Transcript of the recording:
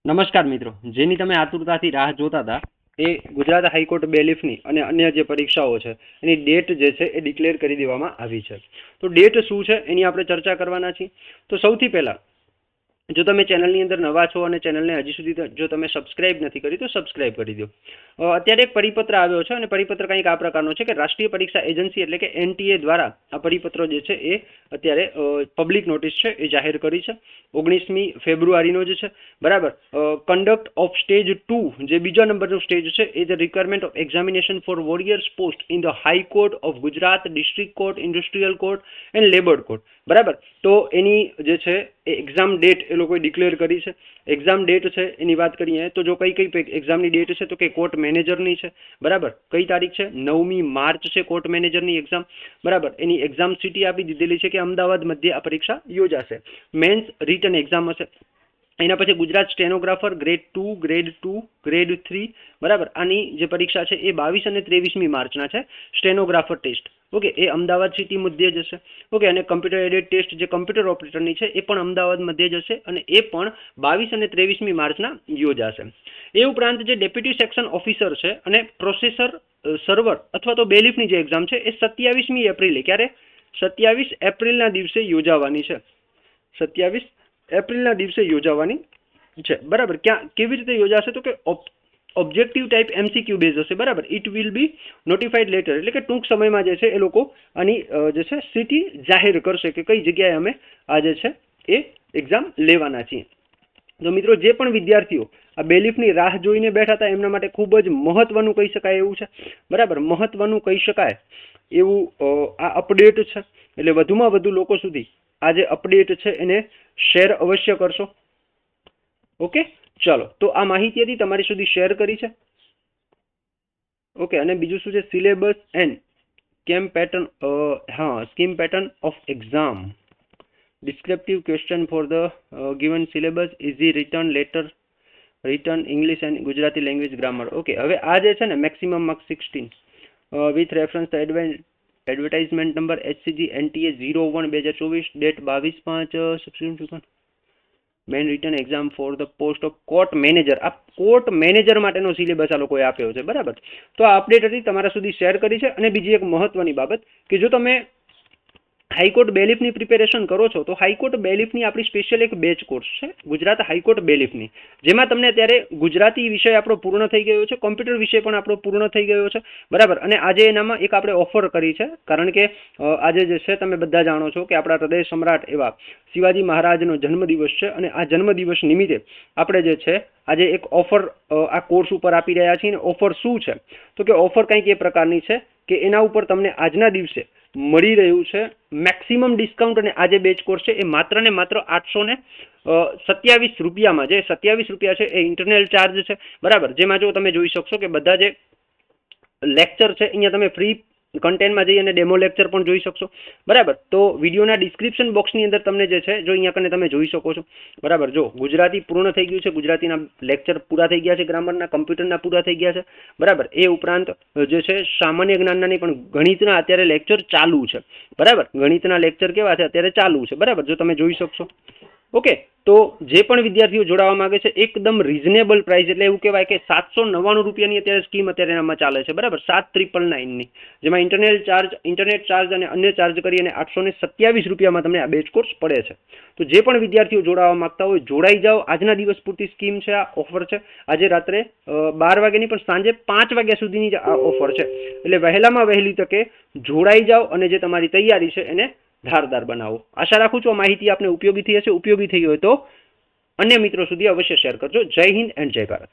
નમસ્કાર મિત્રો, જેની તમે આતુરતાથી રાહ જોતા હતા એ ગુજરાત હાઈકોર્ટ બેલીફની અને અન્ય જે પરીક્ષાઓ છે એની ડેટ જે છે એ ડિક્લેર કરી દેવામાં આવી છે. તો ડેટ શું છે એની આપણે ચર્ચા કરવાના છીએ. તો સૌથી પહેલા જો તમે ચેનલની અંદર નવા છો અને ચેનલને હજી સુધી જો તમે સબસ્ક્રાઇબ નથી કરી તો સબસ્ક્રાઇબ કરી દો. અત્યારે એક પરિપત્ર આવ્યો છે અને પરિપત્ર કંઈક આ પ્રકારનો છે કે રાષ્ટ્રીય પરીક્ષા એજન્સી એટલે કે NTA દ્વારા આ પરિપત્ર જે છે એ અત્યારે પબ્લિક નોટિસ છે એ જાહેર કરી છે 19મી ફેબ્રુઆરીનો જ છે. બરાબર. કન્ડક્ટ ઓફ સ્ટેજ 2 જે બીજા નંબરનો સ્ટેજ છે એ the requirement of examination for various post in the high court of Gujarat, district court, industrial court and labour court. બરાબર. તો એની જે છે એ એક્ઝામ ડેટ એ લોકોએ ડિક્લેર કરી છે. એક્ઝામ ડેટ છે એની વાત કરીએ તો જો કઈ એક્ઝામની ડેટ છે તો કે કોર્ટ મેનેજરની છે. બરાબર. કઈ તારીખ છે? 9મી માર્ચ છે કોર્ટ મેનેજરની એક્ઝામ. બરાબર. એની એક્ઝામ સિટી આપી દીધેલી છે કે અમદાવાદ મધ્યે આ પરીક્ષા યોજાશે. મેન્સ રિટન એક્ઝામ હશે. એના પછી Gujarat stenographer grade 2, grade 2, grade 3. બરાબર. આની જે પરીક્ષા છે એ 22 અને 23મી માર્ચના છે. સ્ટેનોગ્રાફર ટેસ્ટ ઓકે એ અમદાવાદ સિટી મધ્યે જશે. ઓકે. અને કમ્પ્યુટર એડેડ ટેસ્ટ જે કમ્પ્યુટર ઓપરેટરની છે એ પણ અમદાવાદ મધ્યે જશે અને એ પણ 22 અને 23મી માર્ચના યોજાશે. એ ઉપરાંત જે ડેપ્યુટી સેક્શન ઓફિસર છે અને પ્રોસેસર સર્વર અથવા તો બેલીફની જે એક્ઝામ છે એ 27મી એપ્રિલે ક્યારે 27 એપ્રિલના દિવસે યોજાવાની છે. 27 એપ્રિલના દિવસે યોજાવાની છે. બરાબર. કેવી રીતે યોજાશે તો કે ઓબ્જેક્ટિવ ટાઈપ MCQ બેઝ હશે. બરાબર. It will be notified letter એટલે કે ટૂંક સમયમાં જે છે એ લોકો આની જે છે સિટી જાહેર કરશે કે કઈ જગ્યાએ અમે આ જે છે એ એક્ઝામ લેવાના છીએ. તો મિત્રો જે પણ વિદ્યાર્થીઓ આ બેલીફની રાહ જોઈને બેઠા હતા એમના માટે ખૂબ જ મહત્વનું કહી શકાય એવું છે. બરાબર. મહત્વનું કહી શકાય એવું આ અપડેટ છે. એટલે વધુમાં વધુ લોકો સુધી આ જે અપડેટ છે એને શેર અવશ્ય કરશો. ઓકે. ચાલો. તો આ માહિતી હતી તમારી સુધી શેર કરી છે. ઓકે. અને બીજું શું છે? Syllabus and scheme pattern scheme pattern of exam. Descriptive question for the given syllabus, easy return, letter return, English and Gujarati language grammar. Okay. હવે આ જે છે ને maximum marks 16 with reference advertisement number HCG NTA 01/2024 date 22/5 main written exam for the post of court manager. આ court manager માટેનો syllabus આ લોકોએ આપ્યો છે. બરાબર. તો આ અપડેટ હતી તમારા સુધી શેર કરી છે. અને બીજી એક મહત્વની બાબત કે જો તમે હાઈકોર્ટ બેલીફની પ્રિપેરેશન કરો છો તો હાઈકોર્ટ બેલીફની આપણી સ્પેશિયલ એક બેચ કોર્સ છે ગુજરાત હાઈકોર્ટ બેલીફની, જેમાં તમને અત્યારે ગુજરાતી વિષય આપણો પૂર્ણ થઈ ગયો છે, કોમ્પ્યુટર વિષય પણ આપણો પૂર્ણ થઈ ગયો છે. બરાબર. અને આજે એનામાં એક આપણે ઓફર કરી છે કારણ કે આજે જે છે તમે બધા જાણો છો કે આપણા હૃદય સમ્રાટ એવા શિવાજી મહારાજનો જન્મદિવસ છે અને આ જન્મદિવસ નિમિત્તે આપણે જે છે આજે એક ઓફર આ કોર્સ ઉપર આપી રહ્યા છીએ. ઓફર શું છે તો કે ઓફર કંઈક એ પ્રકારની છે કે એના ઉપર તમને આજના દિવસે મળી રહ્યું છે મેક્સિમમ ડિસ્કાઉન્ટ. અને આ જે બેચ કોર્સ છે એ માત્ર ને માત્ર 827 રૂપિયામાં, જે 27 રૂપિયા છે એ ઇન્ટરનલ ચાર્જ છે. બરાબર. જેમાં જો તમે જોઈ શકશો કે બધા જે લેક્ચર છે અહીંયા તમે ફ્રી કન્ટેન્ટમાં જઈ અને ડેમો લેક્ચર પણ જોઈ શકશો. બરાબર. તો વિડીયોના ડિસ્ક્રિપ્શન બોક્સની અંદર તમને જે છે જો અહીંયા કને તમે જોઈ શકો છો. બરાબર. જો ગુજરાતી પૂર્ણ થઈ ગયું છે, ગુજરાતીના લેક્ચર પૂરા થઈ ગયા છે, ગ્રામરના, કમ્પ્યુટરના પૂરા થઈ ગયા છે. બરાબર. એ ઉપરાંત જે છે સામાન્ય જ્ઞાનના નહીં પણ ગણિતના અત્યારે લેક્ચર ચાલુ છે. બરાબર. ગણિતના લેક્ચર કેવા છે અત્યારે ચાલુ છે. બરાબર. જો તમે જોઈ શકશો. ઓકે. તો જે પણ વિદ્યાર્થીઓ જોડાવા માંગે છે એકદમ રીઝનેબલ પ્રાઇસ એટલે એવું કહેવાય કે 799 રૂપિયાની અત્યારે સ્કીમ અત્યારે એનામાં ચાલે છે. બરાબર. 7999ની, જેમાં ઇન્ટરનેટ ચાર્જ અને અન્ય ચાર્જ કરી અને 827 રૂપિયામાં તમને આ બેચ કોર્સ પડે છે. તો જે પણ વિદ્યાર્થીઓ જોડાવા માંગતા હોય જોડાઈ જાઓ. આજના દિવસ પૂરતી સ્કીમ છે, આ ઓફર છે. આજે રાત્રે 12 વાગ્યાની પણ સાંજે 5 વાગ્યા સુધીની જ આ ઓફર છે. એટલે વહેલામાં વહેલી તકે જોડાઈ જાઓ અને જે તમારી તૈયારી છે એને ધારદાર બનાવો. આશા રાખું છું આ માહિતી આપને ઉપયોગી થઈ હશે. ઉપયોગી થઈ હોય તો અન્ય મિત્રો સુધી અવશ્ય શેર કરજો. જય હિન્દ એન્ડ જય ભારત.